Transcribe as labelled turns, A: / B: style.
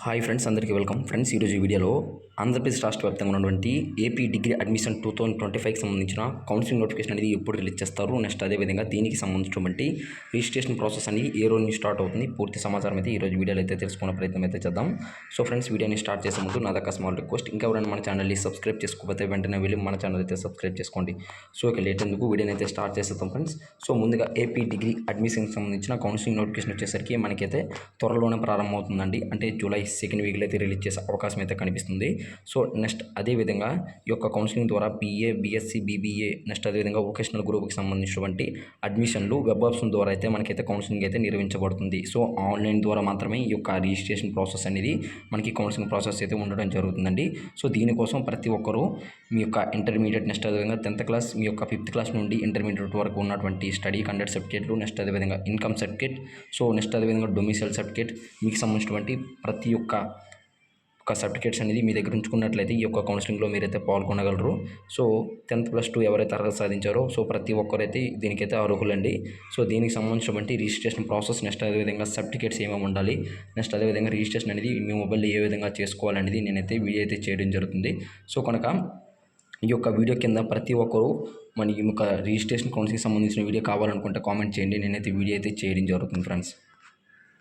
A: Hi friends, అందరికీ welcome. Friends, ఈరోజు ఈ వీడియోలో ఆంధ్రప్రదేశ్ రాష్ట్ర వ్యాప్తంగా ఉన్నటువంటి ఏపీ డిగ్రీ అడ్మిషన్ 2025కి సంబంధించిన కౌన్సిలింగ్ నోటిఫికేషన్ అనేది ఎప్పుడు రిలీజ్ చేస్తారు, నెక్స్ట్ అదేవిధంగా దీనికి సంబంధించినటువంటి రిజిస్ట్రేషన్ ప్రాసెస్ అనేది ఏ రోజు నుంచి స్టార్ట్ అవుతుంది, పూర్తి సమాచారం అయితే ఈరోజు వీడియోలో అయితే తెలుసుకునే ప్రయత్నం అయితే చేద్దాం. సో ఫ్రెండ్స్, వీడియోని స్టార్ట్ చేసే ముందు నా దగ్గర స్మాల్ రిక్వెస్ట్, ఇంకా ఎవరైనా మన ఛానల్ని సబ్స్క్రైబ్ చేసుకోకపోతే వెంటనే వెళ్ళి మన ఛానల్ అయితే సబ్స్క్రైబ్ చేసుకోండి. సో ఇక లేట్ ఎందుకు వీడియోని అయితే స్టార్ట్ చేసేద్దాం ఫ్రెండ్స్. సో ముందుగా ఏపీ డిగ్రీ అడ్మిషన్కి సంబంధించిన కౌన్సిలింగ్ నోటిఫికేషన్ వచ్చేసరికి మనకైతే త్వరలోనే ప్రారంభమవుతుందండి. అంటే జూలై సెకండ్ వీక్లో అయితే రిలీజ్ చేసే అవకాశం అయితే కనిపిస్తుంది. సో నెక్స్ట్ అదేవిధంగా ఈ యొక్క కౌన్సిలింగ్ ద్వారా బీఏ, బీఎస్సీ, బీబీఏ, నెక్స్ట్ అదేవిధంగా వొకేషనల్ గ్రూప్కి సంబంధించినటువంటి అడ్మిషన్లు వెబ్ ఆప్షన్ ద్వారా అయితే మనకైతే కౌన్సిలింగ్ అయితే నిర్వహించబడుతుంది. సో ఆన్లైన్ ద్వారా మాత్రమే ఈ యొక్క రిజిస్ట్రేషన్ ప్రాసెస్ అనేది మనకి కౌన్సిలింగ్ ప్రాసెస్ అయితే ఉండడం జరుగుతుందండి. సో దీనికోసం ప్రతి ఒక్కరూ మీ యొక్క ఇంటర్మీడియట్, నెక్స్ట్ అదేవిధంగా 10th క్లాస్, మీ యొక్క 5th క్లాస్ నుండి ఇంటర్మీడియట్ వరకు ఉన్నటువంటి స్టడీ కండక్ట్ సర్టిఫికేట్లు, నెక్స్ట్ అదేవిధంగా ఇన్కమ్ సర్టిఫికేట్, సో నెక్స్ట్ అదేవిధంగా డొమిసైల్ సర్టిఫికేట్, మీకు సంబంధించినటువంటి ప్రతి ఒక్క సర్టిఫికేట్స్ అనేది మీ దగ్గర ఉంచుకున్నట్లయితే ఈ యొక్క కౌన్సిలింగ్లో మీరైతే పాల్గొనగలరు. సో 10th+2 ఎవరైతే అర్హత సాధించారో సో ప్రతి ఒక్కరైతే దీనికైతే అర్హులండి. సో దీనికి సంబంధించినటువంటి రిజిస్ట్రేషన్ ప్రాసెస్, నెక్స్ట్ అదేవిధంగా సర్టిఫికేట్స్ ఏమేమి ఉండాలి, నెక్స్ట్ అదేవిధంగా రిజిస్ట్రేషన్ అనేది మీ మొబైల్లో ఏ విధంగా చేసుకోవాలనేది నేనైతే వీడియో అయితే చేయడం జరుగుతుంది. సో కనుక ఈ యొక్క వీడియో కింద ప్రతి ఒక్కరూ మన ఈ యొక్క రిజిస్ట్రేషన్ కౌన్సిలింగ్కి సంబంధించిన వీడియో కావాలనుకుంటే కామెంట్ చేయండి. నేనైతే వీడియో అయితే చేయడం జరుగుతుంది ఫ్రెండ్స్.